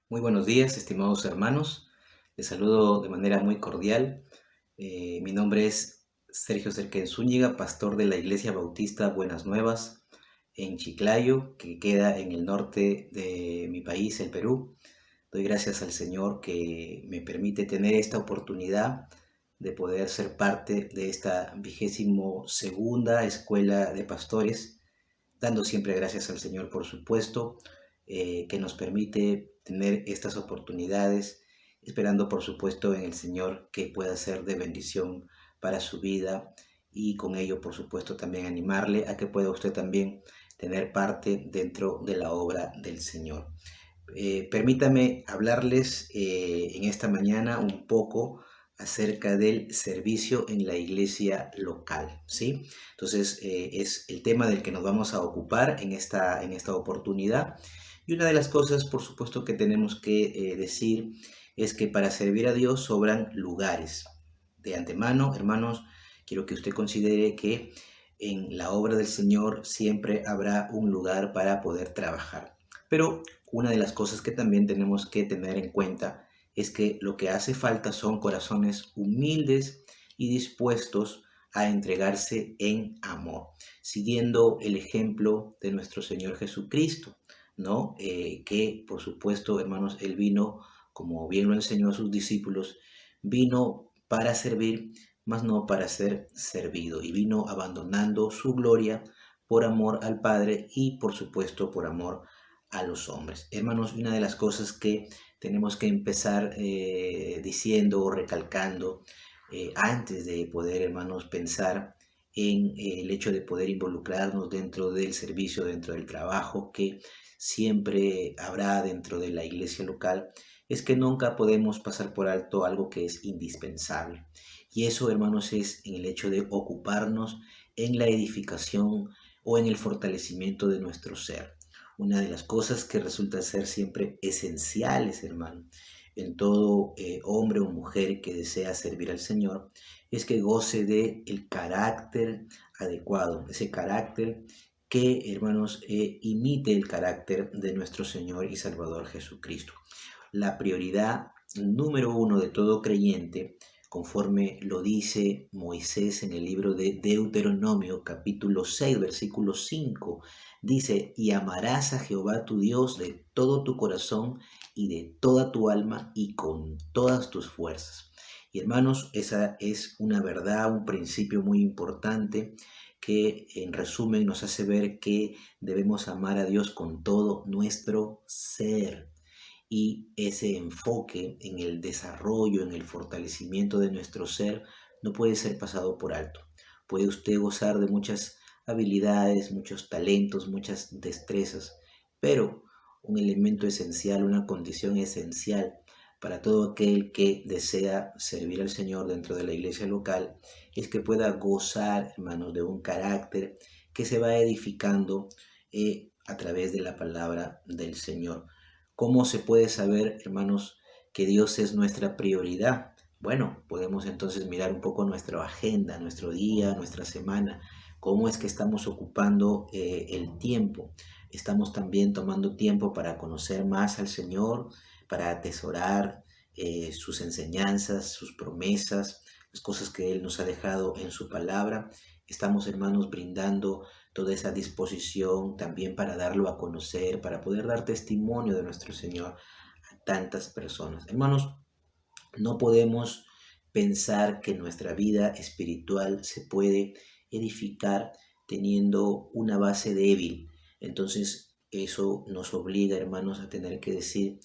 Muy buenos días, estimados hermanos. Les saludo de manera muy cordial. Mi nombre es Sergio Cerquén Zúñiga, pastor de la Iglesia Bautista Buenas Nuevas en Chiclayo, que queda en el norte de mi país, el Perú. Doy gracias al Señor que me permite tener esta oportunidad de poder ser parte de esta 22ª escuela de pastores, dando siempre gracias al Señor, por supuesto, que nos permite tener estas oportunidades, esperando, por supuesto, en el Señor que pueda ser de bendición para su vida y con ello, por supuesto, también animarle a que pueda usted también tener parte dentro de la obra del Señor. Permítame hablarles en esta mañana un poco acerca del servicio en la iglesia local, ¿sí? Entonces, es el tema del que nos vamos a ocupar en esta oportunidad. Y una de las cosas, por supuesto, que tenemos que decir es que para servir a Dios sobran lugares. De antemano, hermanos, quiero que usted considere que en la obra del Señor siempre habrá un lugar para poder trabajar. Pero una de las cosas que también tenemos que tener en cuenta es que lo que hace falta son corazones humildes y dispuestos a entregarse en amor, siguiendo el ejemplo de nuestro Señor Jesucristo, ¿no? Que por supuesto, hermanos, Él vino, como bien lo enseñó a sus discípulos, vino para servir, mas no para ser servido, y vino abandonando su gloria por amor al Padre y por supuesto por amor a los hombres. Hermanos, una de las cosas que tenemos que empezar diciendo o recalcando antes de poder, hermanos, pensar en el hecho de poder involucrarnos dentro del servicio, dentro del trabajo que siempre habrá dentro de la iglesia local, es que nunca podemos pasar por alto algo que es indispensable. Y eso, hermanos, es en el hecho de ocuparnos en la edificación o en el fortalecimiento de nuestro ser. Una de las cosas que resulta ser siempre esenciales, hermano, en todo hombre o mujer que desea servir al Señor, es que goce de el carácter adecuado, ese carácter que, hermanos, imite el carácter de nuestro Señor y Salvador Jesucristo. La prioridad número uno de todo creyente, conforme lo dice Moisés en el libro de Deuteronomio, capítulo 6, versículo 5, dice: y amarás a Jehová tu Dios de todo tu corazón y de toda tu alma y con todas tus fuerzas. Y hermanos, esa es una verdad, un principio muy importante que en resumen nos hace ver que debemos amar a Dios con todo nuestro ser, y ese enfoque en el desarrollo, en el fortalecimiento de nuestro ser, no puede ser pasado por alto. Puede usted gozar de muchas habilidades, muchos talentos, muchas destrezas, pero un elemento esencial, una condición esencial para todo aquel que desea servir al Señor dentro de la iglesia local es que pueda gozar, hermanos, de un carácter que se va edificando a través de la palabra del Señor. ¿Cómo se puede saber, hermanos, que Dios es nuestra prioridad? Bueno, podemos entonces mirar un poco nuestra agenda, nuestro día, nuestra semana, cómo es que estamos ocupando el tiempo. Estamos también tomando tiempo para conocer más al Señor, para atesorar sus enseñanzas, sus promesas, las cosas que Él nos ha dejado en su palabra. Estamos, hermanos, brindando toda esa disposición también para darlo a conocer, para poder dar testimonio de nuestro Señor a tantas personas. Hermanos, no podemos pensar que nuestra vida espiritual se puede edificar teniendo una base débil. Entonces, eso nos obliga, hermanos, a tener que decir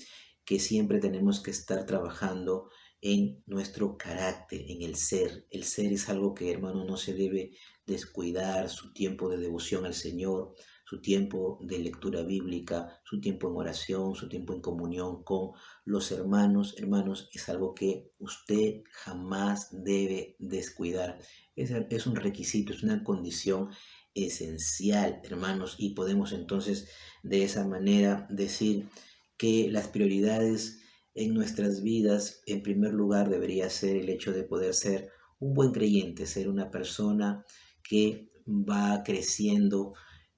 que siempre tenemos que estar trabajando en nuestro carácter, en el ser. El ser es algo que, hermano, no se debe descuidar, su tiempo de devoción al Señor, su tiempo de lectura bíblica, su tiempo en oración, su tiempo en comunión con los hermanos. Hermanos, es algo que usted jamás debe descuidar. Es un requisito, es una condición esencial, hermanos, y podemos entonces de esa manera decir que las prioridades en nuestras vidas, en primer lugar, debería ser el hecho de poder ser un buen creyente, ser una persona que va creciendo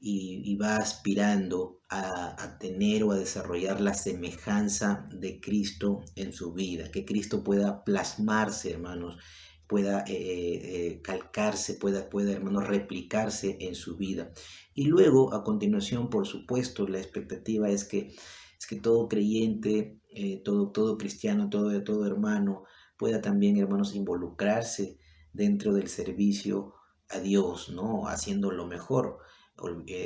y va aspirando a tener o a desarrollar la semejanza de Cristo en su vida, que Cristo pueda plasmarse, hermanos, pueda calcarse, pueda, hermanos, replicarse en su vida. Y luego, a continuación, por supuesto, la expectativa es que todo creyente, todo cristiano, todo hermano, pueda también, hermanos, involucrarse dentro del servicio a Dios, ¿no? Haciendo lo mejor,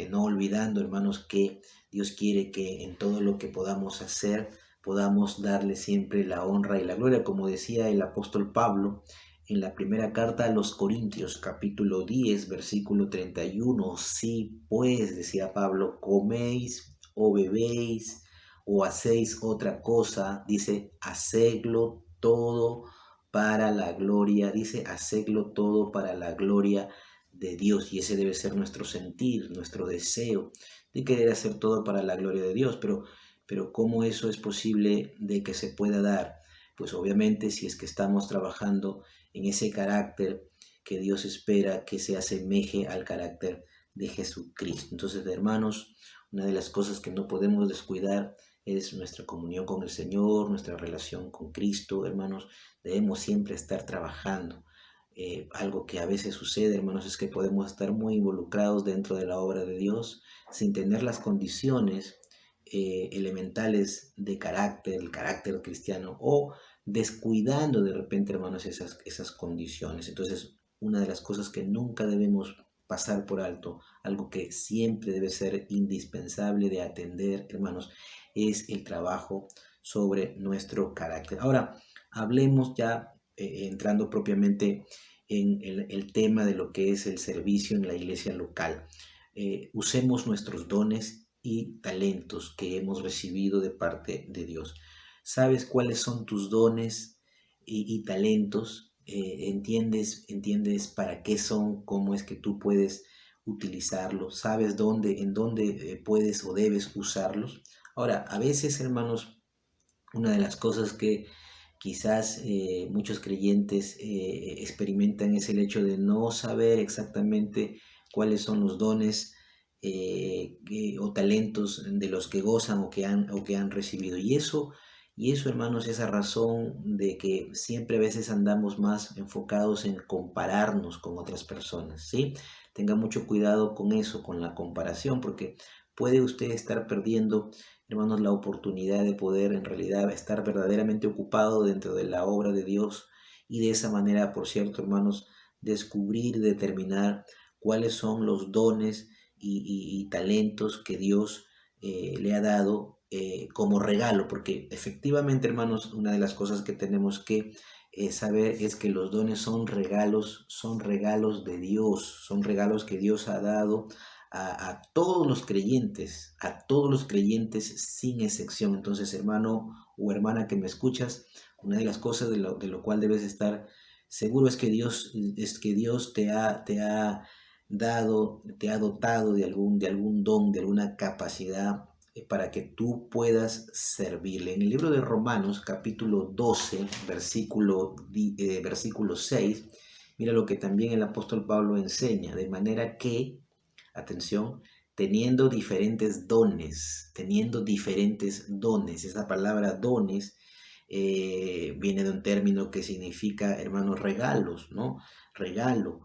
no olvidando, hermanos, que Dios quiere que en todo lo que podamos hacer, podamos darle siempre la honra y la gloria, como decía el apóstol Pablo en la primera carta a los Corintios, capítulo 10, versículo 31. Si pues, decía Pablo, coméis o bebéis o hacéis otra cosa, dice, hacedlo todo para la gloria, dice, hacedlo todo para la gloria de Dios. Y ese debe ser nuestro sentir, nuestro deseo de querer hacer todo para la gloria de Dios. Pero ¿cómo eso es posible de que se pueda dar? Pues obviamente si es que estamos trabajando en ese carácter que Dios espera que se asemeje al carácter de Jesucristo. Entonces, hermanos, una de las cosas que no podemos descuidar es nuestra comunión con el Señor, nuestra relación con Cristo, hermanos. Debemos siempre estar trabajando. Algo que a veces sucede, hermanos, es que podemos estar muy involucrados dentro de la obra de Dios sin tener las condiciones elementales de carácter, el carácter cristiano, o descuidando de repente, hermanos, esas condiciones. Entonces, una de las cosas que nunca debemos pasar por alto, algo que siempre debe ser indispensable de atender, hermanos, es el trabajo sobre nuestro carácter. Ahora, hablemos ya, entrando propiamente en el tema de lo que es el servicio en la iglesia local. Usemos nuestros dones y talentos que hemos recibido de parte de Dios. ¿Sabes cuáles son tus dones y talentos? ¿Entiendes para qué son? ¿Cómo es que tú puedes utilizarlos? ¿Sabes en dónde puedes o debes usarlos? Ahora, a veces, hermanos, una de las cosas que quizás muchos creyentes experimentan es el hecho de no saber exactamente cuáles son los dones o talentos de los que gozan o que han recibido. Y eso, hermanos, esa razón de que siempre a veces andamos más enfocados en compararnos con otras personas, ¿sí? Tenga mucho cuidado con eso, con la comparación, porque puede usted estar perdiendo, hermanos, la oportunidad de poder en realidad estar verdaderamente ocupado dentro de la obra de Dios y de esa manera, por cierto, hermanos, descubrir, determinar cuáles son los dones y talentos que Dios le ha dado como regalo, porque efectivamente, hermanos, una de las cosas que tenemos que saber es que los dones son regalos de Dios, son regalos que Dios ha dado a todos los creyentes sin excepción. Entonces, hermano o hermana que me escuchas, una de las cosas de lo cual debes estar seguro es que Dios te ha dado, te ha dotado de algún don, de alguna capacidad para que tú puedas servirle. En el libro de Romanos, capítulo 12, versículo 6, mira lo que también el apóstol Pablo enseña, de manera que, atención, teniendo diferentes dones. Esa palabra dones viene de un término que significa, hermanos, regalos, ¿no? Regalo.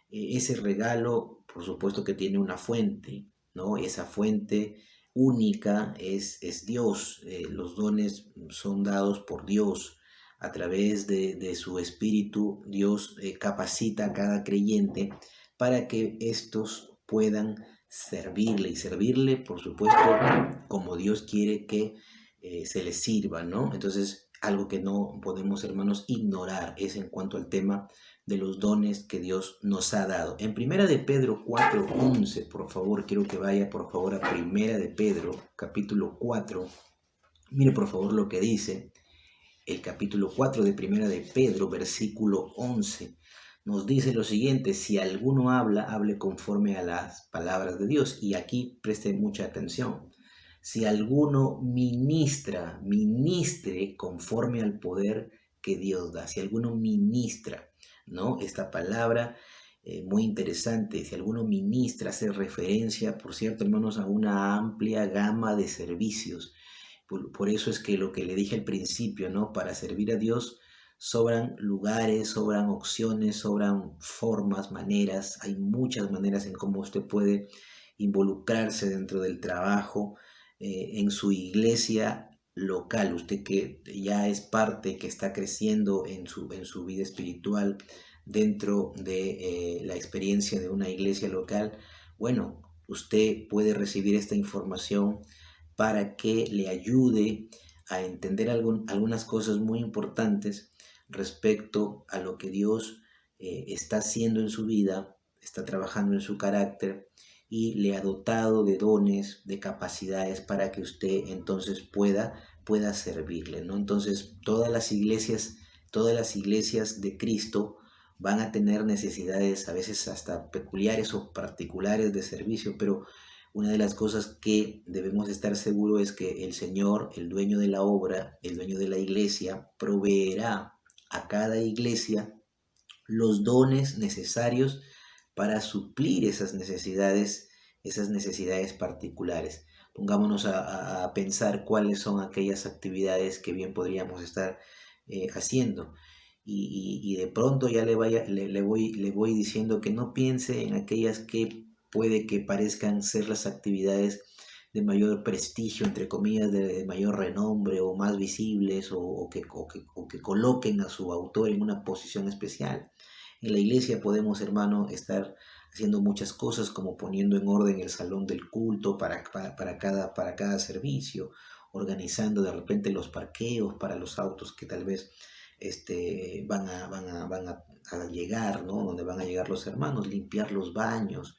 Ese regalo, por supuesto que tiene una fuente, ¿no? Esa fuente única es Dios. Los dones son dados por Dios. A través de su espíritu, Dios capacita a cada creyente para que éstos puedan servirle y servirle, por supuesto, como Dios quiere que se les sirva, ¿no? Entonces, algo que no podemos, hermanos, ignorar es en cuanto al tema de los dones que Dios nos ha dado. En Primera de Pedro 4:11, por favor, quiero que vaya, por favor, a Primera de Pedro, capítulo 4. Mire, por favor, lo que dice el capítulo 4 de Primera de Pedro, versículo 11. Nos dice lo siguiente: si alguno habla, hable conforme a las palabras de Dios. Y aquí preste mucha atención. Si alguno ministre conforme al poder que Dios da. Si alguno ministra, ¿no? Esta palabra muy interesante. Si alguno ministra, hace referencia, por cierto, hermanos, a una amplia gama de servicios. Por eso es que lo que le dije al principio, ¿no? Para servir a Dios sobran lugares, sobran opciones, sobran formas, maneras. Hay muchas maneras en cómo usted puede involucrarse dentro del trabajo, en su iglesia local. Usted que ya es parte, que está creciendo en su vida espiritual dentro de la experiencia de una iglesia local, bueno, usted puede recibir esta información para que le ayude a entender algunas cosas muy importantes respecto a lo que Dios está haciendo en su vida, está trabajando en su carácter y le ha dotado de dones, de capacidades para que usted entonces pueda servirle, ¿no? Entonces, todas las iglesias de Cristo van a tener necesidades a veces hasta peculiares o particulares de servicio, pero una de las cosas que debemos estar seguros es que el Señor, el dueño de la obra, el dueño de la iglesia, proveerá a cada iglesia los dones necesarios para suplir esas necesidades particulares. Pongámonos a pensar cuáles son aquellas actividades que bien podríamos estar haciendo. Y de pronto ya le voy diciendo que no piense en aquellas que puede que parezcan ser las actividades de mayor prestigio, entre comillas, de mayor renombre o más visibles o que coloquen a su autor en una posición especial. En la iglesia podemos, hermano, estar haciendo muchas cosas como poniendo en orden el salón del culto para cada servicio, organizando de repente los parqueos para los autos que tal vez van a llegar, ¿no? Donde van a llegar los hermanos, limpiar los baños,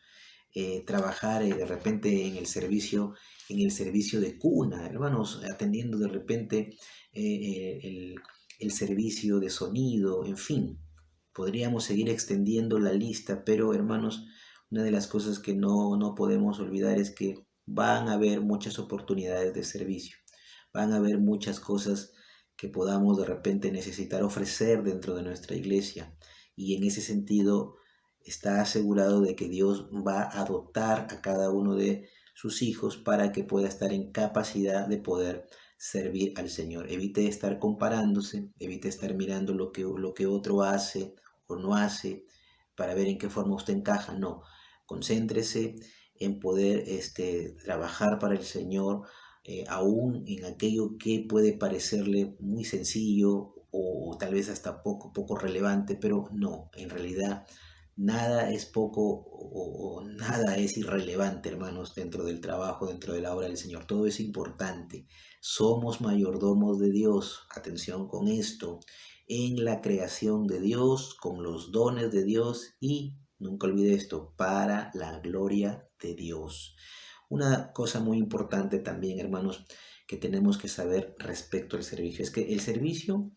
trabajar de repente en el servicio de cuna, hermanos, atendiendo de repente el servicio de sonido, en fin, podríamos seguir extendiendo la lista, pero hermanos, una de las cosas que no podemos olvidar es que van a haber muchas oportunidades de servicio, van a haber muchas cosas que podamos de repente necesitar ofrecer dentro de nuestra iglesia. Y en ese sentido, está asegurado de que Dios va a dotar a cada uno de sus hijos para que pueda estar en capacidad de poder servir al Señor. Evite estar comparándose, evite estar mirando lo que otro hace o no hace para ver en qué forma usted encaja. No, concéntrese en poder trabajar para el Señor, aún en aquello que puede parecerle muy sencillo o tal vez hasta poco relevante, pero no, en realidad nada es poco o nada es irrelevante, hermanos, dentro del trabajo, dentro de la obra del Señor. Todo es importante. Somos mayordomos de Dios. Atención con esto. En la creación de Dios, con los dones de Dios y, nunca olvide esto, para la gloria de Dios. Una cosa muy importante también, hermanos, que tenemos que saber respecto al servicio, es que el servicio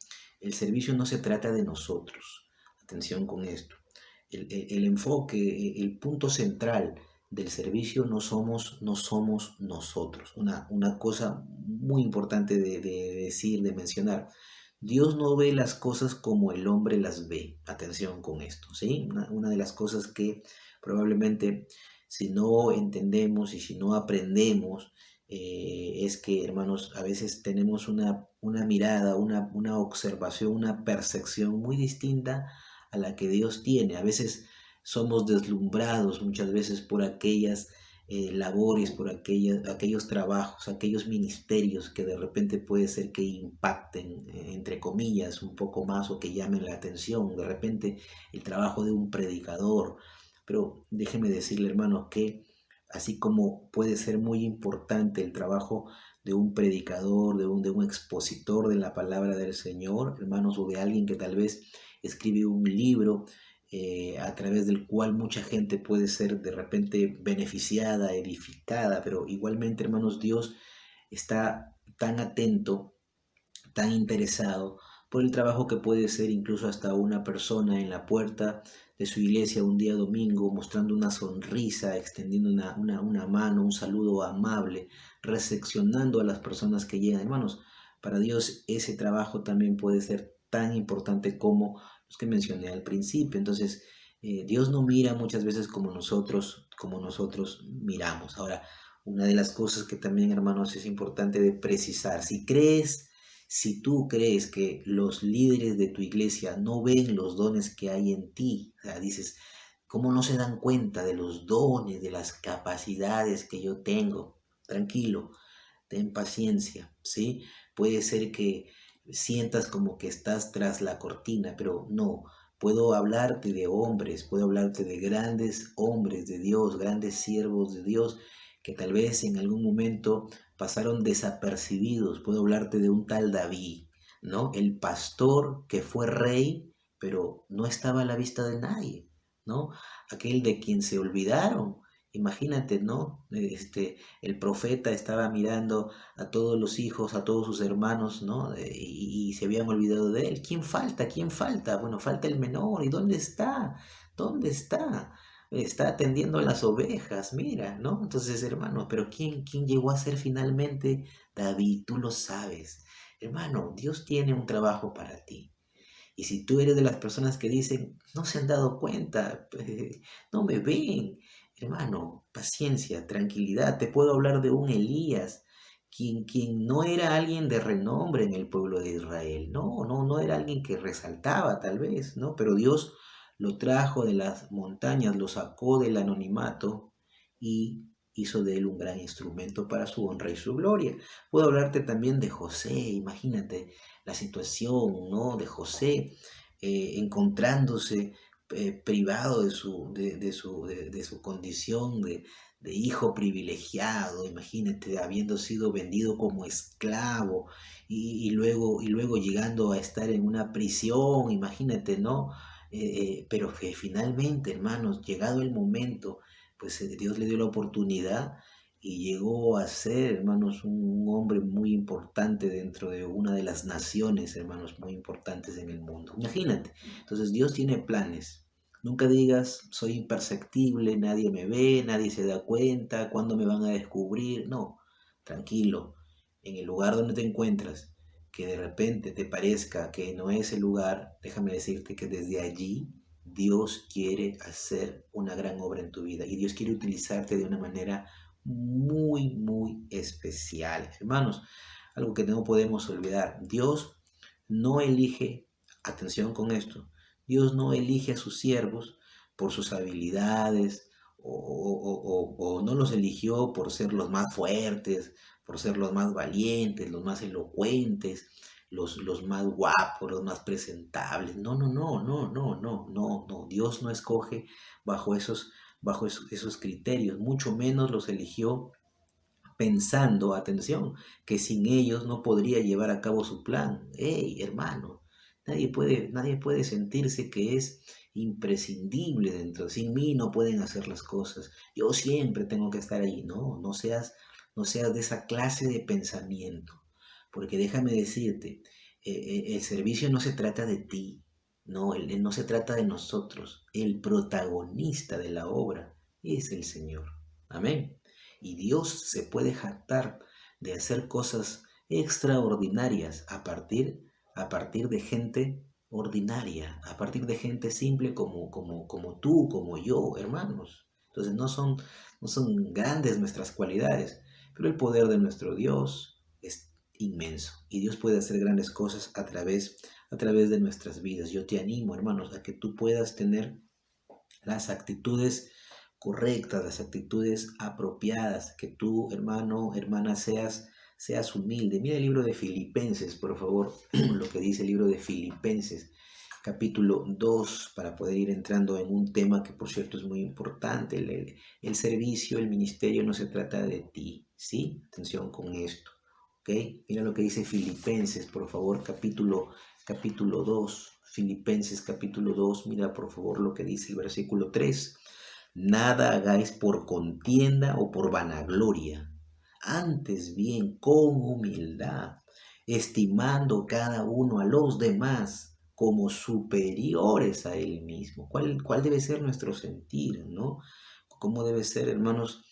no se trata de nosotros. Atención con esto. El enfoque, el punto central del servicio no somos nosotros. Una cosa muy importante de decir, de mencionar. Dios no ve las cosas como el hombre las ve. Atención con esto, ¿sí? Una de las cosas que probablemente si no entendemos y si no aprendemos, es que, hermanos, a veces tenemos una mirada, una observación, una percepción muy distinta a la que Dios tiene. A veces somos deslumbrados muchas veces por aquellas labores, por aquellos trabajos, aquellos ministerios que de repente puede ser que impacten, entre comillas, un poco más o que llamen la atención. De repente el trabajo de un predicador. Pero déjeme decirle, hermanos, que así como puede ser muy importante el trabajo de un predicador, de un expositor de la palabra del Señor, hermanos, o de alguien que tal vez escribe un libro a través del cual mucha gente puede ser de repente beneficiada, edificada, pero igualmente, hermanos, Dios está tan atento, tan interesado por el trabajo que puede ser incluso hasta una persona en la puerta de su iglesia un día domingo, mostrando una sonrisa, extendiendo una mano, un saludo amable, recepcionando a las personas que llegan. Hermanos, para Dios ese trabajo también puede ser tan importante como los que mencioné al principio. Entonces, Dios no mira muchas veces como nosotros miramos. Ahora, una de las cosas que también, hermanos, es importante de precisar, si tú crees que los líderes de tu iglesia no ven los dones que hay en ti, o sea, dices, ¿cómo no se dan cuenta de los dones, de las capacidades que yo tengo? Tranquilo, ten paciencia, ¿sí? Puede ser que sientas como que estás tras la cortina, pero no. Puedo hablarte de hombres, puedo hablarte de grandes hombres de Dios, grandes siervos de Dios, que tal vez en algún momento pasaron desapercibidos. Puedo hablarte de un tal David, ¿no? El pastor que fue rey, pero no estaba a la vista de nadie, ¿no? Aquel de quien se olvidaron. Imagínate, ¿no? El profeta estaba mirando a todos los hijos, a todos sus hermanos, ¿no? Y se habían olvidado de él. ¿Quién falta? ¿Quién falta? Bueno, falta el menor. ¿Y dónde está? ¿Dónde está? Está atendiendo a las ovejas, mira, ¿no? Entonces, hermano, pero ¿quién llegó a ser finalmente David? Tú lo sabes. Hermano, Dios tiene un trabajo para ti. Y si tú eres de las personas que dicen, no se han dado cuenta, no me ven, hermano, paciencia, tranquilidad. Te puedo hablar de un Elías, quien no era alguien de renombre en el pueblo de Israel. No era alguien que resaltaba tal vez, ¿no? Pero Dios lo trajo de las montañas, lo sacó del anonimato y hizo de él un gran instrumento para su honra y su gloria. Puedo hablarte también de José, imagínate la situación, ¿no? De José encontrándose privado de su condición de hijo privilegiado, imagínate, habiendo sido vendido como esclavo y luego llegando a estar en una prisión, imagínate, ¿no? Pero que finalmente, hermanos, llegado el momento, pues Dios le dio la oportunidad y llegó a ser, hermanos, un hombre muy importante dentro de una de las naciones, hermanos, muy importantes en el mundo. Imagínate. Entonces Dios tiene planes. Nunca digas, soy imperceptible, nadie me ve, nadie se da cuenta, ¿cuándo me van a descubrir? No, tranquilo. En el lugar donde te encuentras, que de repente te parezca que no es el lugar, déjame decirte que desde allí Dios quiere hacer una gran obra en tu vida y Dios quiere utilizarte de una manera muy especial. Hermanos, algo que no podemos olvidar, Dios no elige, atención con esto, Dios no elige a sus siervos por sus habilidades o no los eligió por ser los más fuertes, por ser los más valientes, los más elocuentes, los más guapos, los más presentables. No. Dios no escoge bajo esos criterios, mucho menos los eligió pensando, atención, que sin ellos no podría llevar a cabo su plan. Hey, hermano, nadie puede sentirse que es imprescindible dentro. Sin mí no pueden hacer las cosas. Yo siempre tengo que estar ahí. No seas de esa clase de pensamiento. Porque déjame decirte, el servicio no se trata de ti. No se trata de nosotros. El protagonista de la obra es el Señor. Amén. Y Dios se puede jactar de hacer cosas extraordinarias a partir de gente ordinaria, a partir de gente simple como tú, como yo, hermanos. Entonces no son grandes nuestras cualidades, pero el poder de nuestro Dios es inmenso y Dios puede hacer grandes cosas a través de nuestras vidas. Yo te animo, hermanos, a que tú puedas tener las actitudes correctas, las actitudes apropiadas, que tú, hermano, hermana, seas humilde. Mira el libro de Filipenses, por favor, lo que dice el libro de Filipenses, capítulo 2 para poder ir entrando en un tema que, por cierto, es muy importante. El servicio, el ministerio no se trata de ti, ¿sí? Atención con esto, ¿ok? Mira lo que dice Filipenses, por favor, capítulo 2. Filipenses capítulo 2, mira por favor lo que dice el versículo 3. Nada hagáis por contienda o por vanagloria, antes bien con humildad, estimando cada uno a los demás como superiores a él mismo. ¿Cuál debe ser nuestro sentir, no? ¿Cómo debe ser, hermanos,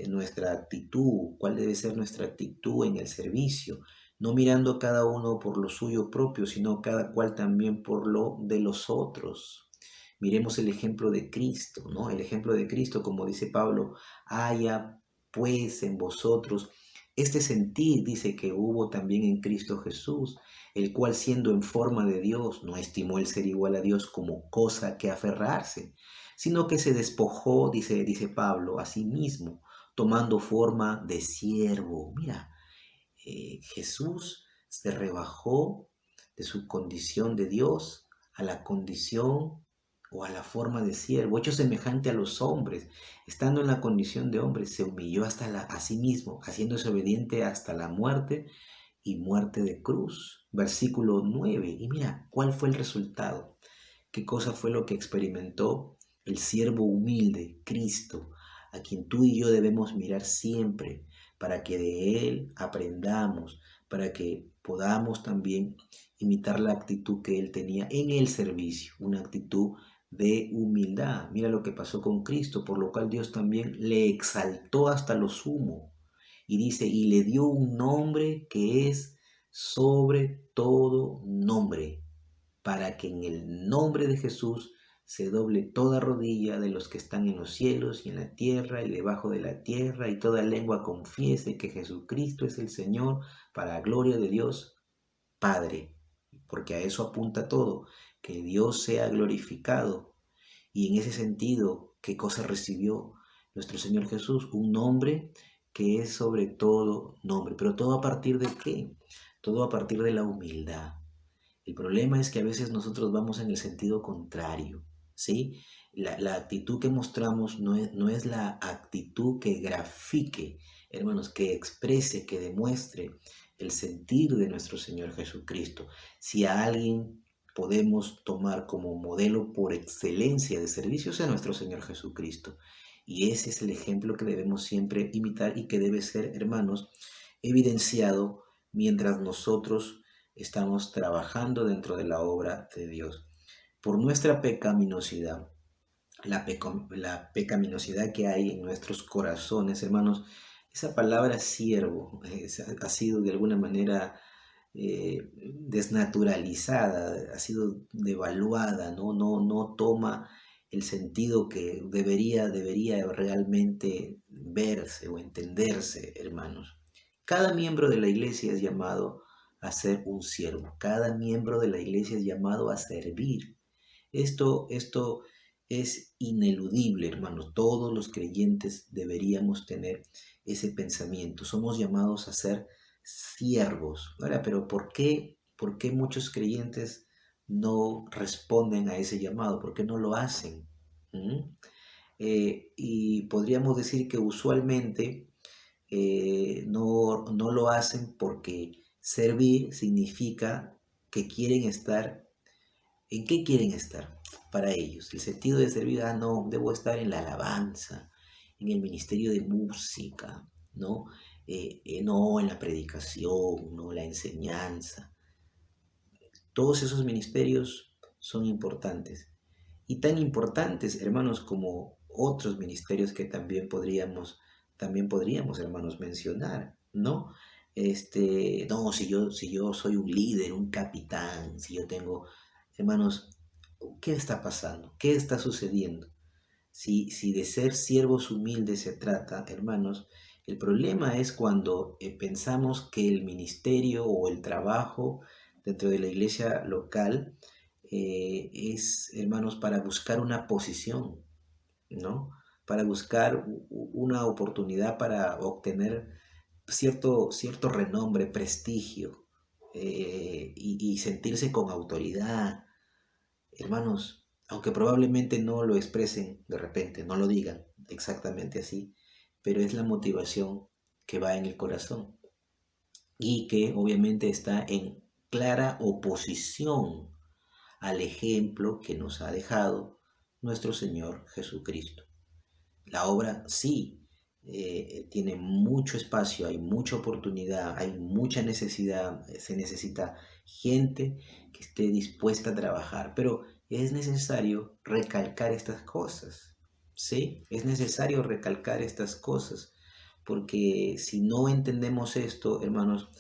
nuestra actitud? ¿Cuál debe ser nuestra actitud en el servicio? No mirando cada uno por lo suyo propio, sino cada cual también por lo de los otros. Miremos el ejemplo de Cristo, ¿no? El ejemplo de Cristo, como dice Pablo, haya pues en vosotros este sentir, dice que hubo también en Cristo Jesús, el cual siendo en forma de Dios, no estimó el ser igual a Dios como cosa que aferrarse, sino que se despojó, dice Pablo, a sí mismo, tomando forma de siervo. Mira, Jesús se rebajó de su condición de Dios a la condición o a la forma de siervo, hecho semejante a los hombres. Estando en la condición de hombre, se humilló a sí mismo, haciéndose obediente hasta la muerte y muerte de cruz. Versículo 9. Y mira, ¿cuál fue el resultado? ¿Qué cosa fue lo que experimentó el siervo humilde, Cristo, a quien tú y yo debemos mirar siempre para que de Él aprendamos, para que podamos también imitar la actitud que Él tenía en el servicio, una actitud de humildad? Mira lo que pasó con Cristo, por lo cual Dios también le exaltó hasta lo sumo. Y dice, y le dio un nombre que es sobre todo nombre, para que en el nombre de Jesús se doble toda rodilla de los que están en los cielos y en la tierra y debajo de la tierra, y toda lengua confiese que Jesucristo es el Señor, para gloria de Dios Padre. Porque a eso apunta todo, que Dios sea glorificado. Y en ese sentido, ¿qué cosa recibió nuestro Señor Jesús? Un nombre que es sobre todo nombre. Pero todo a partir de qué? Todo a partir de la humildad. El problema es que a veces nosotros vamos en el sentido contrario, ¿sí? La actitud que mostramos no es la actitud que grafique, hermanos, que exprese, que demuestre el sentir de nuestro Señor Jesucristo. Si a alguien podemos tomar como modelo por excelencia de servicio, sea nuestro Señor Jesucristo. Y ese es el ejemplo que debemos siempre imitar y que debe ser, hermanos, evidenciado mientras nosotros estamos trabajando dentro de la obra de Dios. Por nuestra pecaminosidad, la pecaminosidad que hay en nuestros corazones, hermanos, esa palabra siervo ha sido de alguna manera desnaturalizada, ha sido devaluada, no toma el sentido que debería realmente verse o entenderse, hermanos. Cada miembro de la iglesia es llamado a ser un siervo. Cada miembro de la iglesia es llamado a servir. Esto es ineludible, hermanos. Todos los creyentes deberíamos tener ese pensamiento. Somos llamados a ser siervos. Ahora, pero ¿por qué muchos creyentes no responden a ese llamado? ¿Por qué no lo hacen? ¿Mm? Y podríamos decir que usualmente no lo hacen porque servir significa que quieren estar. ¿En qué quieren estar para ellos? El sentido de servir, no, debo estar en la alabanza, en el ministerio de música, ¿no? No en la predicación, no la enseñanza. Todos esos ministerios son importantes. Y tan importantes, hermanos, como otros ministerios que también podríamos, hermanos, mencionar, ¿no? No, si yo soy un líder, un capitán, si yo tengo, hermanos, ¿qué está pasando? ¿Qué está sucediendo? Si de ser siervos humildes se trata, hermanos, el problema es cuando pensamos que el ministerio o el trabajo dentro de la iglesia local es, hermanos, para buscar una posición, ¿no? Para buscar una oportunidad para obtener cierto renombre, prestigio, y sentirse con autoridad. Hermanos, aunque probablemente no lo expresen de repente, no lo digan exactamente así, pero es la motivación que va en el corazón y que obviamente está en clara oposición al ejemplo que nos ha dejado nuestro Señor Jesucristo. La obra sí tiene mucho espacio, hay mucha oportunidad, hay mucha necesidad, se necesita gente que esté dispuesta a trabajar, pero es necesario recalcar estas cosas, ¿sí? Es necesario recalcar estas cosas, porque si no entendemos esto, hermanos,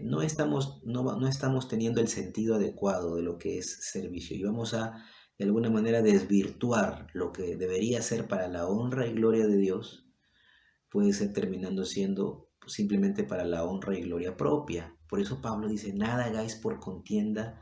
no estamos teniendo el sentido adecuado de lo que es servicio y vamos a de alguna manera desvirtuar lo que debería ser para la honra y gloria de Dios, puede ser terminando siendo simplemente para la honra y gloria propia. Por eso Pablo dice, nada hagáis por contienda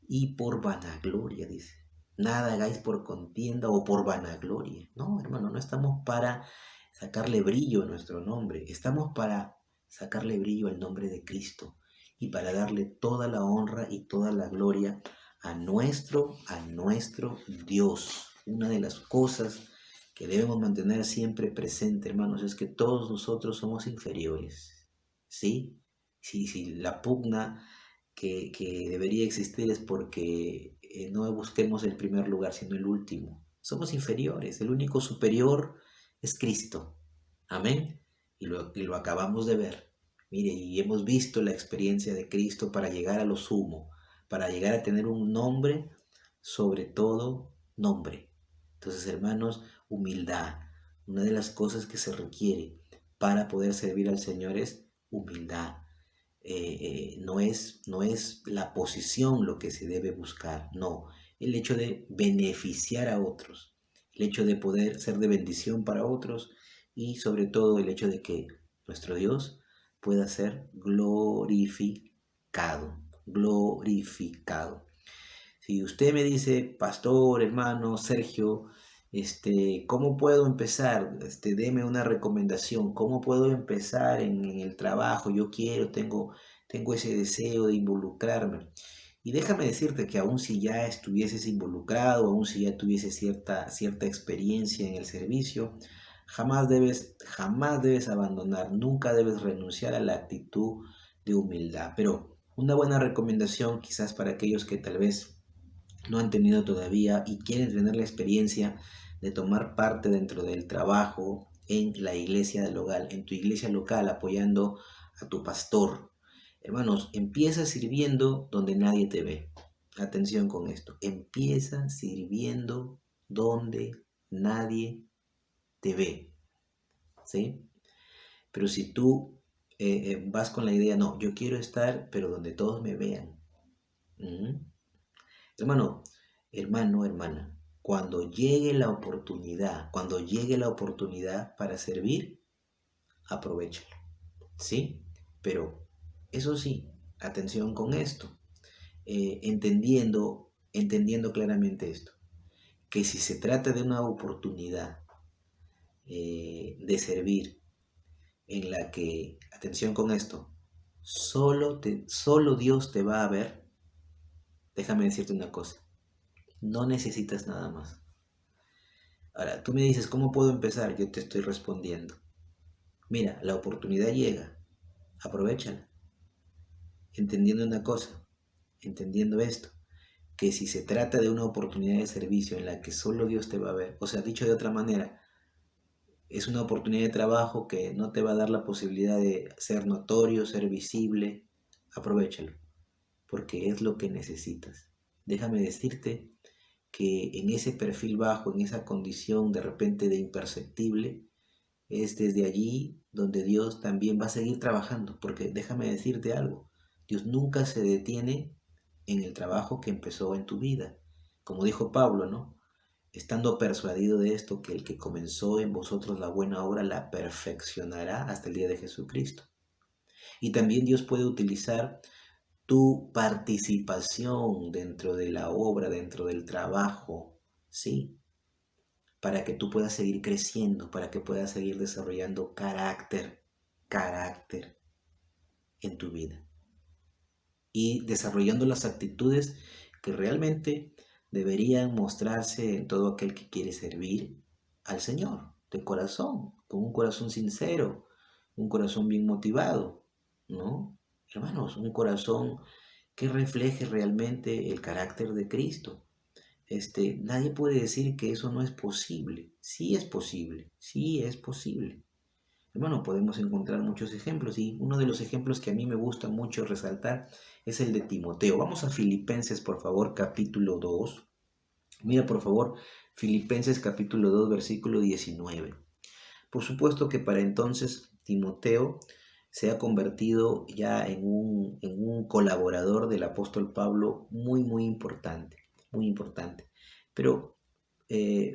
y por vanagloria, dice. Nada hagáis por contienda o por vanagloria. No, hermano, no estamos para sacarle brillo a nuestro nombre. Estamos para sacarle brillo al nombre de Cristo y para darle toda la honra y toda la gloria a nuestro Dios. Una de las cosas que debemos mantener siempre presente, hermanos, es que todos nosotros somos inferiores. ¿Sí? Si la pugna que debería existir es porque no busquemos el primer lugar, sino el último. Somos inferiores, el único superior es Cristo. Amén. Y lo acabamos de ver. Mire, y hemos visto la experiencia de Cristo para llegar a lo sumo, para llegar a tener un nombre sobre todo nombre. Entonces, hermanos, humildad. Una de las cosas que se requiere para poder servir al Señor es humildad. No es la posición lo que se debe buscar, no, el hecho de beneficiar a otros, el hecho de poder ser de bendición para otros y sobre todo el hecho de que nuestro Dios pueda ser glorificado, glorificado. Si usted me dice, pastor, hermano, Sergio, ¿cómo puedo empezar? Deme una recomendación. ¿Cómo puedo empezar en el trabajo? Tengo ese deseo de involucrarme. Y déjame decirte que aun si ya estuvieses involucrado, aun si ya tuvieses cierta experiencia en el servicio, jamás debes abandonar, nunca debes renunciar a la actitud de humildad. Pero una buena recomendación quizás para aquellos que tal vez no han tenido todavía y quieren tener la experiencia de tomar parte dentro del trabajo en la iglesia del hogar, en tu iglesia local, apoyando a tu pastor. Hermanos, empieza sirviendo donde nadie te ve. Atención con esto. Empieza sirviendo donde nadie te ve. ¿Sí? Pero si tú vas con la idea, no, yo quiero estar, pero donde todos me vean. ¿Mm? Hermano, hermana, cuando llegue la oportunidad para servir, aprovéchalo, ¿sí? Pero eso sí, atención con esto, entendiendo claramente esto, que si se trata de una oportunidad de servir en la que, atención con esto, solo Dios te va a ver, déjame decirte una cosa, no necesitas nada más. Ahora, tú me dices, ¿cómo puedo empezar? Yo te estoy respondiendo. Mira, la oportunidad llega, aprovéchala, entendiendo una cosa, entendiendo esto, que si se trata de una oportunidad de servicio en la que solo Dios te va a ver, o sea, dicho de otra manera, es una oportunidad de trabajo que no te va a dar la posibilidad de ser notorio, ser visible, aprovéchalo, porque es lo que necesitas. Déjame decirte que en ese perfil bajo, en esa condición de repente de imperceptible, es desde allí donde Dios también va a seguir trabajando, porque déjame decirte algo, Dios nunca se detiene en el trabajo que empezó en tu vida. Como dijo Pablo, ¿no? Estando persuadido de esto, que el que comenzó en vosotros la buena obra la perfeccionará hasta el día de Jesucristo. Y también Dios puede utilizar tu participación dentro de la obra, dentro del trabajo, ¿sí? Para que tú puedas seguir creciendo, para que puedas seguir desarrollando carácter en tu vida y desarrollando las actitudes que realmente deberían mostrarse en todo aquel que quiere servir al Señor, de corazón, con un corazón sincero, un corazón bien motivado, ¿no? Hermanos, un corazón que refleje realmente el carácter de Cristo. Nadie puede decir que eso no es posible. Sí es posible, sí es posible. Bueno, podemos encontrar muchos ejemplos y uno de los ejemplos que a mí me gusta mucho resaltar es el de Timoteo. Vamos a Filipenses, por favor, capítulo 2. Mira, por favor, Filipenses capítulo 2, versículo 19. Por supuesto que para entonces Timoteo se ha convertido ya en un colaborador del apóstol Pablo muy, muy importante, muy importante. Pero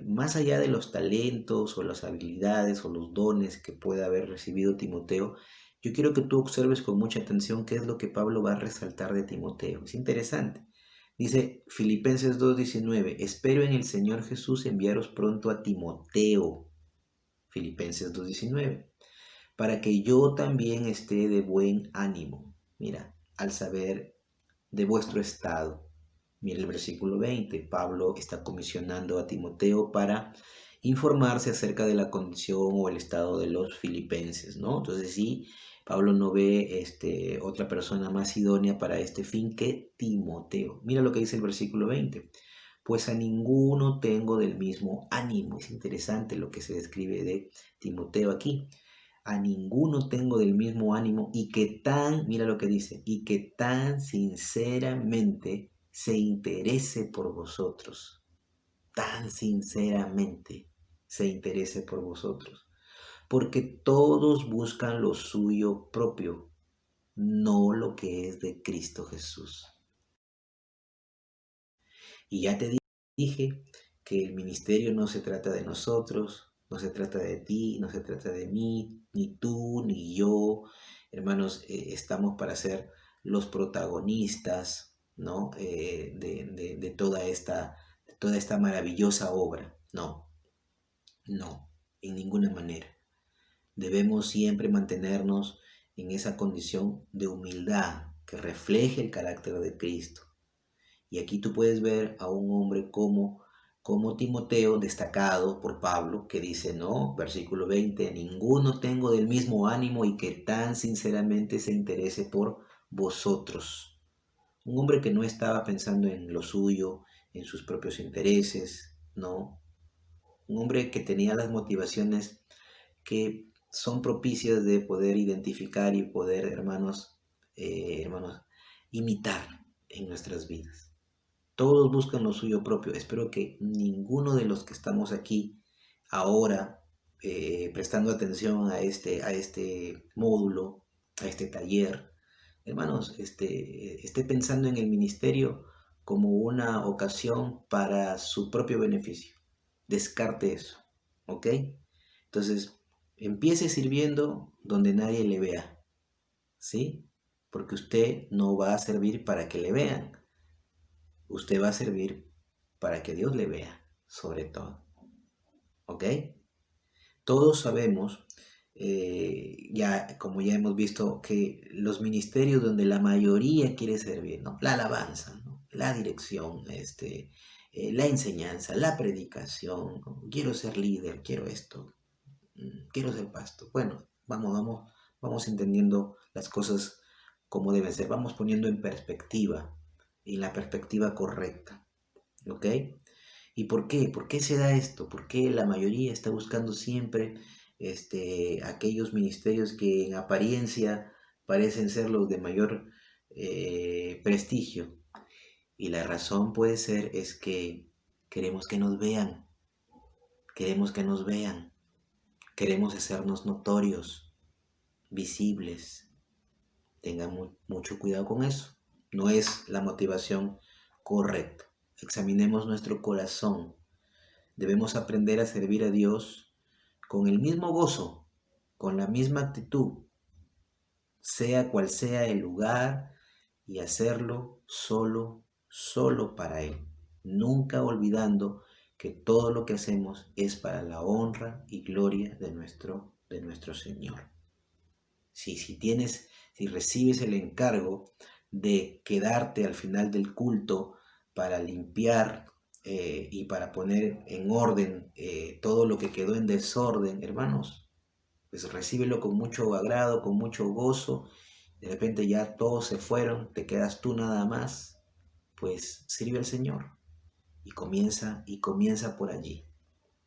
más allá de los talentos o las habilidades o los dones que pueda haber recibido Timoteo, yo quiero que tú observes con mucha atención qué es lo que Pablo va a resaltar de Timoteo. Es interesante. Dice Filipenses 2:19, espero en el Señor Jesús enviaros pronto a Timoteo. Filipenses 2:19, para que yo también esté de buen ánimo. Mira, al saber de vuestro estado. Mira el versículo 20. Pablo está comisionando a Timoteo para informarse acerca de la condición o el estado de los filipenses, ¿no? Entonces sí, Pablo no ve otra persona más idónea para este fin que Timoteo. Mira lo que dice el versículo 20. Pues a ninguno tengo del mismo ánimo. Es interesante lo que se describe de Timoteo aquí. A ninguno tengo del mismo ánimo y que tan, mira lo que dice, y que tan sinceramente se interese por vosotros. Tan sinceramente se interese por vosotros. Porque todos buscan lo suyo propio, no lo que es de Cristo Jesús. Y ya te dije que el ministerio no se trata de nosotros, no se trata de ti, no se trata de mí, ni tú, ni yo. Hermanos, estamos para ser los protagonistas, ¿no? De toda esta maravillosa obra. No, no, en ninguna manera. Debemos siempre mantenernos en esa condición de humildad que refleje el carácter de Cristo. Y aquí tú puedes ver a un hombre como Timoteo, destacado por Pablo, que dice, no, versículo 20, ninguno tengo del mismo ánimo y que tan sinceramente se interese por vosotros. Un hombre que no estaba pensando en lo suyo, en sus propios intereses, no. Un hombre que tenía las motivaciones que son propicias de poder identificar y poder, hermanos, imitar en nuestras vidas. Todos buscan lo suyo propio. Espero que ninguno de los que estamos aquí ahora prestando atención a este módulo, a este taller, hermanos, esté pensando en el ministerio como una ocasión para su propio beneficio. Descarte eso, ¿ok? Entonces, empiece sirviendo donde nadie le vea, ¿sí? Porque usted no va a servir para que le vean. Usted va a servir para que Dios le vea, sobre todo. ¿Ok? Todos sabemos, ya como ya hemos visto, que los ministerios donde la mayoría quiere servir, ¿no? La alabanza, ¿no? La dirección, la enseñanza, la predicación, ¿no? Quiero ser líder, quiero esto, quiero ser pastor. Bueno, vamos entendiendo las cosas como deben ser, vamos poniendo en la perspectiva correcta. ¿Ok? ¿Y por qué? ¿Por qué se da esto? ¿Por qué la mayoría está buscando siempre aquellos ministerios que en apariencia parecen ser los de mayor prestigio? Y la razón puede ser es que queremos que nos vean, queremos que nos vean, queremos hacernos notorios, visibles. Tengan mucho cuidado con eso. No es la motivación correcta. Examinemos nuestro corazón. Debemos aprender a servir a Dios con el mismo gozo, con la misma actitud, sea cual sea el lugar, y hacerlo solo para Él, nunca olvidando que todo lo que hacemos es para la honra y gloria de nuestro Señor. Si recibes el encargo de quedarte al final del culto para limpiar y para poner en orden todo lo que quedó en desorden, hermanos, pues recíbelo con mucho agrado, con mucho gozo. De repente ya todos se fueron, te quedas tú nada más, pues sirve al Señor y comienza por allí.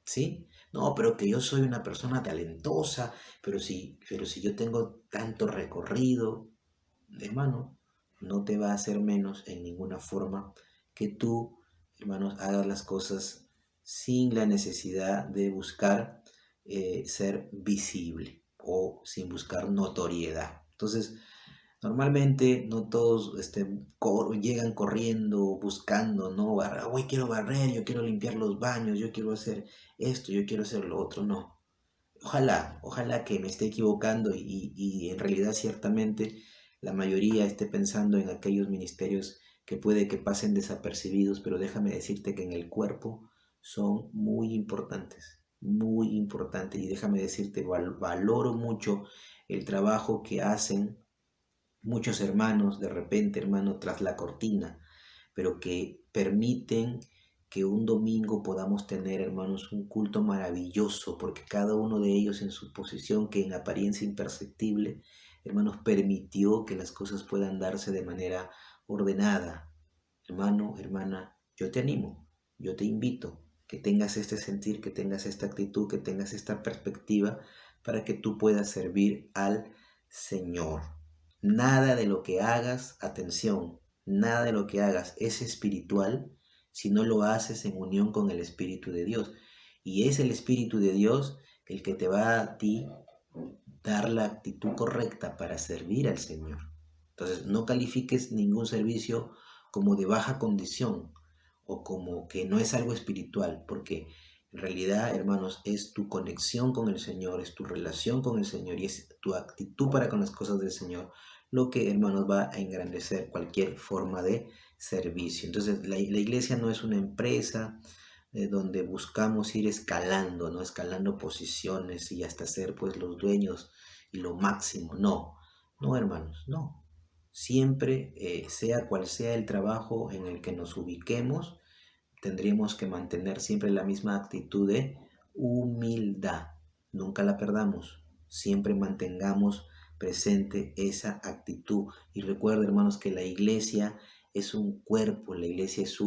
¿Sí? No, pero que yo soy una persona talentosa, pero si yo tengo tanto recorrido, hermano, no te va a hacer menos en ninguna forma que tú, hermanos, hagas las cosas sin la necesidad de buscar ser visible o sin buscar notoriedad. Entonces, Normalmente no todos llegan corriendo, buscando, ¿no? Hoy quiero barrer, yo quiero limpiar los baños, yo quiero hacer esto, yo quiero hacer lo otro, no. Ojalá que me esté equivocando y en realidad ciertamente la mayoría esté pensando en aquellos ministerios que puede que pasen desapercibidos, pero déjame decirte que en el cuerpo son muy importantes y déjame decirte, valoro mucho el trabajo que hacen muchos hermanos, de repente, hermano, tras la cortina, pero que permiten que un domingo podamos tener, hermanos, un culto maravilloso, porque cada uno de ellos en su posición, que en apariencia imperceptible, hermanos, permitió que las cosas puedan darse de manera ordenada. Hermano, hermana, yo te animo, yo te invito que tengas este sentir, que tengas esta actitud, que tengas esta perspectiva para que tú puedas servir al Señor. Nada de lo que hagas, atención, nada de lo que hagas es espiritual si no lo haces en unión con el Espíritu de Dios. Y es el Espíritu de Dios el que te va a ti dar la actitud correcta para servir al Señor. Entonces, no califiques ningún servicio como de baja condición o como que no es algo espiritual, porque en realidad, hermanos, es tu conexión con el Señor, es tu relación con el Señor y es tu actitud para con las cosas del Señor lo que, hermanos, va a engrandecer cualquier forma de servicio. Entonces, la iglesia no es una empresa donde buscamos ir escalando, ¿no? Escalando posiciones y hasta ser pues los dueños y lo máximo. No, no, hermanos, no. Siempre, sea cual sea el trabajo en el que nos ubiquemos, tendríamos que mantener siempre la misma actitud de humildad. Nunca la perdamos. Siempre mantengamos presente esa actitud. Y recuerda, hermanos, que la iglesia es un cuerpo, la iglesia es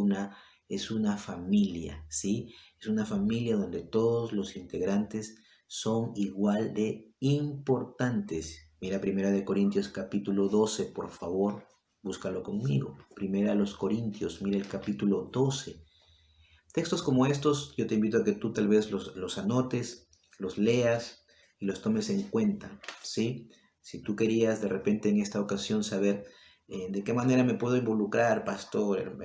una familia, ¿sí? Es una familia donde todos los integrantes son igual de importantes. Mira Primera de Corintios capítulo 12, por favor, búscalo conmigo. Primera de los Corintios, mira el capítulo 12. Textos como estos, yo te invito a que tú tal vez los anotes, los leas y los tomes en cuenta, ¿sí? Si tú querías de repente en esta ocasión saber de qué manera me puedo involucrar, pastor,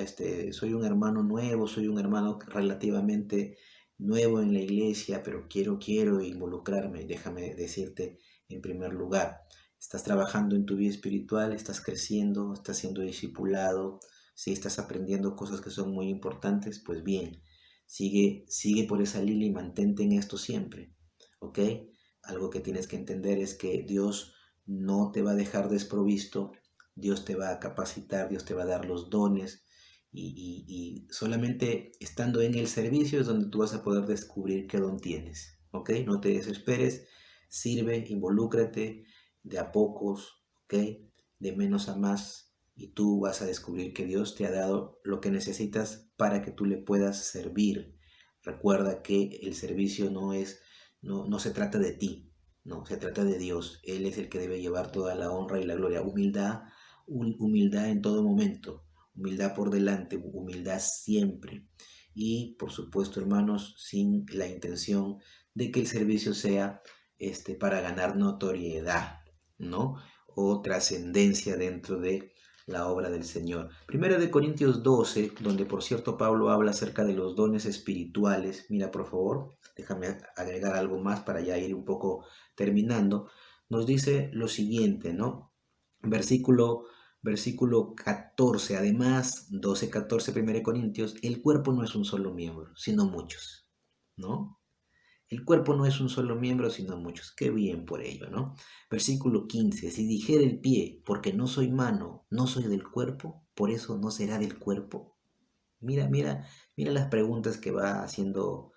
soy un hermano nuevo, soy un hermano relativamente nuevo en la iglesia, pero quiero involucrarme. Déjame decirte en primer lugar, estás trabajando en tu vida espiritual, estás creciendo, estás siendo discipulado, si estás aprendiendo cosas que son muy importantes, pues bien, sigue por esa línea y mantente en esto siempre, ¿ok? Algo que tienes que entender es que Dios no te va a dejar desprovisto, Dios te va a capacitar, Dios te va a dar los dones y solamente estando en el servicio es donde tú vas a poder descubrir qué don tienes, ¿ok? No te desesperes, sirve, involúcrate de a pocos, ¿ok? De menos a más y tú vas a descubrir que Dios te ha dado lo que necesitas para que tú le puedas servir. Recuerda que el servicio no se trata de ti, no, se trata de Dios. Él es el que debe llevar toda la honra y la gloria. Humildad en todo momento, humildad por delante, humildad siempre. Y por supuesto, hermanos, sin la intención de que el servicio sea para ganar notoriedad, ¿no? O trascendencia dentro de la obra del Señor. Primera de Corintios 12, donde por cierto Pablo habla acerca de los dones espirituales. Mira, por favor, déjame agregar algo más para ya ir un poco terminando. Nos dice lo siguiente, ¿no? Versículo, versículo 14, además, 12, 14, 1 Corintios, el cuerpo no es un solo miembro, sino muchos, ¿no? El cuerpo no es un solo miembro, sino muchos. Qué bien por ello, ¿no? Versículo 15. Si dijera el pie, porque no soy mano, no soy del cuerpo, por eso no será del cuerpo. Mira las preguntas que va haciendo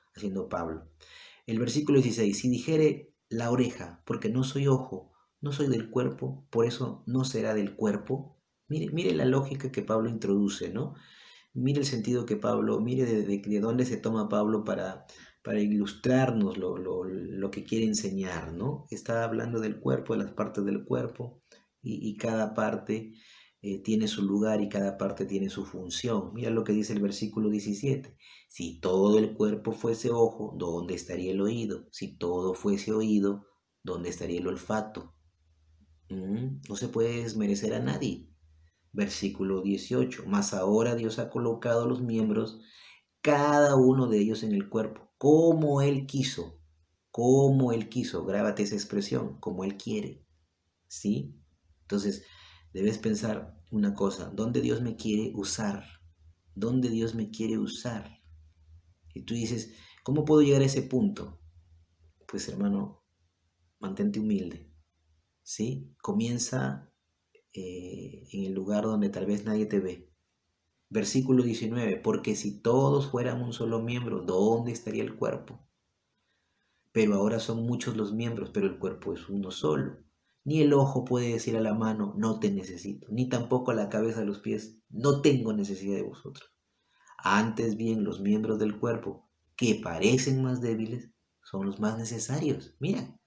Pablo. El versículo 16. Si dijere la oreja, porque no soy ojo, no soy del cuerpo, por eso no será del cuerpo. Mire la lógica que Pablo introduce, ¿no? Mire el sentido que Pablo, mire de dónde se toma Pablo para ilustrarnos lo que quiere enseñar, ¿no? Está hablando del cuerpo, de las partes del cuerpo, y cada parte tiene su lugar y cada parte tiene su función. Mira lo que dice el versículo 17. Si todo el cuerpo fuese ojo, ¿dónde estaría el oído? Si todo fuese oído, ¿dónde estaría el olfato? No se puede desmerecer a nadie. Versículo 18. Mas ahora Dios ha colocado los miembros, cada uno de ellos en el cuerpo, como Él quiso. Como Él quiso. Grábate esa expresión, como Él quiere. ¿Sí? Entonces, debes pensar una cosa, ¿dónde Dios me quiere usar? ¿Dónde Dios me quiere usar? Y tú dices, ¿cómo puedo llegar a ese punto? Pues hermano, mantente humilde, ¿sí? Comienza en el lugar donde tal vez nadie te ve. Versículo 19, porque si todos fueran un solo miembro, ¿dónde estaría el cuerpo? Pero ahora son muchos los miembros, pero el cuerpo es uno solo. Ni el ojo puede decir a la mano, no te necesito, ni tampoco a la cabeza a los pies, no tengo necesidad de vosotros. Antes bien, los miembros del cuerpo, que parecen más débiles, son los más necesarios. Mira,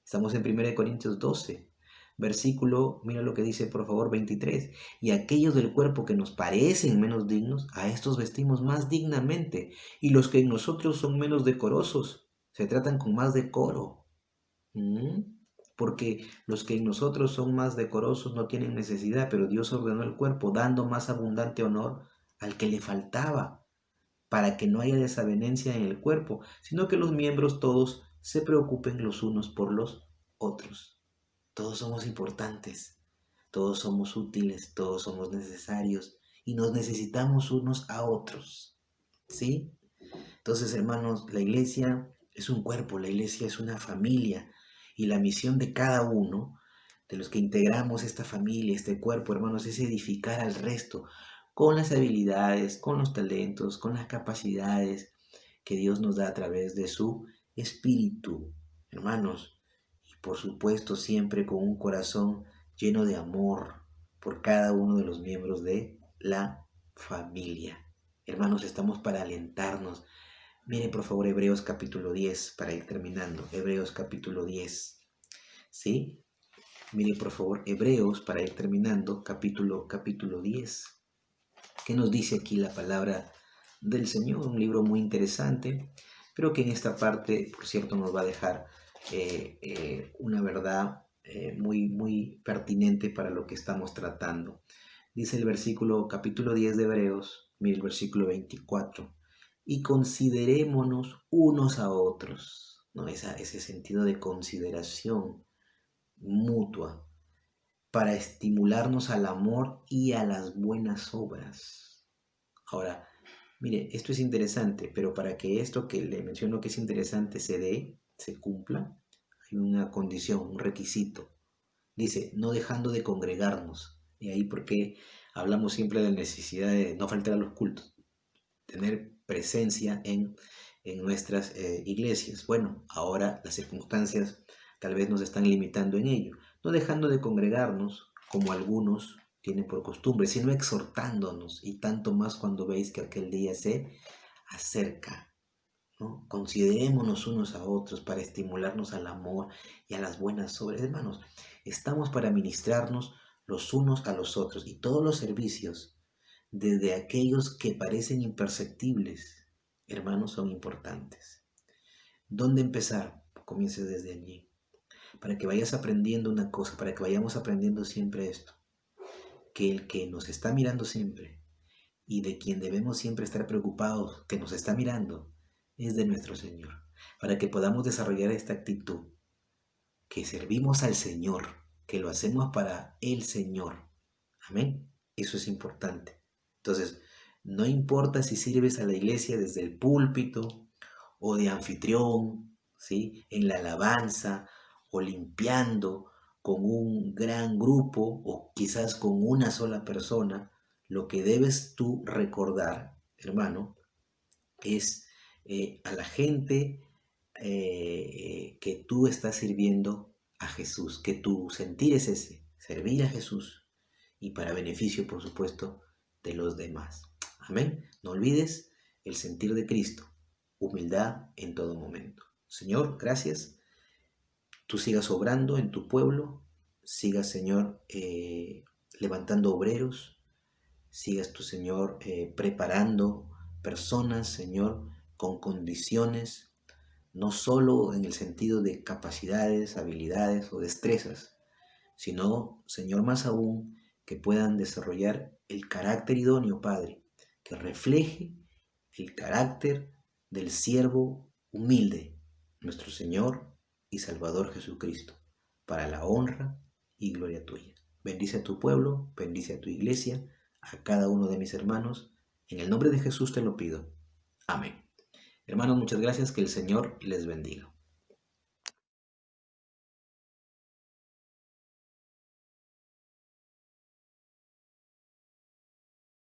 estamos en 1 Corintios 12, versículo, mira lo que dice por favor 23. Y aquellos del cuerpo que nos parecen menos dignos, a estos vestimos más dignamente. Y los que en nosotros son menos decorosos, se tratan con más decoro. ¿Mm? Porque los que en nosotros son más decorosos no tienen necesidad, pero Dios ordenó el cuerpo, dando más abundante honor al que le faltaba, para que no haya desavenencia en el cuerpo, sino que los miembros todos se preocupen los unos por los otros. Todos somos importantes, todos somos útiles, todos somos necesarios y nos necesitamos unos a otros. ¿Sí? Entonces, hermanos, la iglesia es un cuerpo, la iglesia es una familia y la misión de cada uno, de los que integramos esta familia, este cuerpo, hermanos, es edificar al resto con las habilidades, con los talentos, con las capacidades que Dios nos da a través de su espíritu, hermanos, y por supuesto siempre con un corazón lleno de amor por cada uno de los miembros de la familia. Hermanos, estamos para alentarnos. Mire por favor Hebreos capítulo 10 para ir terminando. Hebreos capítulo 10. ¿Sí? Mire por favor Hebreos para ir terminando. Capítulo 10. ¿Qué nos dice aquí la palabra del Señor? Un libro muy interesante, pero que en esta parte, por cierto, nos va a dejar una verdad muy pertinente para lo que estamos tratando. Dice el versículo, capítulo 10 de Hebreos, mire el versículo 24, y considerémonos unos a otros, ¿no? Ese sentido de consideración mutua para estimularnos al amor y a las buenas obras. Ahora, mire, esto es interesante, pero para que esto que le menciono que es interesante se dé, se cumpla, hay una condición, un requisito. Dice, no dejando de congregarnos. Y ahí porque hablamos siempre de la necesidad de no faltar a los cultos, tener presencia en nuestras iglesias. Bueno, ahora las circunstancias tal vez nos están limitando en ello. No dejando de congregarnos, como algunos tienen por costumbre, sino exhortándonos, y tanto más cuando veis que aquel día se acerca, ¿no? Considerémonos unos a otros para estimularnos al amor y a las buenas obras. Hermanos, estamos para ministrarnos los unos a los otros, y todos los servicios, desde aquellos que parecen imperceptibles, hermanos, son importantes. ¿Dónde empezar? Comience desde allí, para que vayas aprendiendo una cosa, para que vayamos aprendiendo siempre esto, que el que nos está mirando siempre y de quien debemos siempre estar preocupados, que nos está mirando, es de nuestro Señor, para que podamos desarrollar esta actitud, que servimos al Señor, que lo hacemos para el Señor. Amén. Eso es importante. Entonces, no importa si sirves a la iglesia desde el púlpito o de anfitrión, ¿sí? En la alabanza o limpiando con un gran grupo o quizás con una sola persona, lo que debes tú recordar, hermano, es a la gente que tú estás sirviendo a Jesús, que tu sentir es ese, servir a Jesús y para beneficio, por supuesto, de los demás. Amén. No olvides el sentir de Cristo, humildad en todo momento. Señor, gracias. Tú sigas obrando en tu pueblo, sigas, Señor, levantando obreros, sigas tu Señor preparando personas, Señor, con condiciones, no solo en el sentido de capacidades, habilidades o destrezas, sino, Señor, más aún, que puedan desarrollar el carácter idóneo, Padre, que refleje el carácter del siervo humilde, nuestro Señor y Salvador Jesucristo, para la honra y gloria tuya. Bendice a tu pueblo, bendice a tu iglesia, a cada uno de mis hermanos. En el nombre de Jesús te lo pido. Amén. Hermanos, muchas gracias. Que el Señor les bendiga.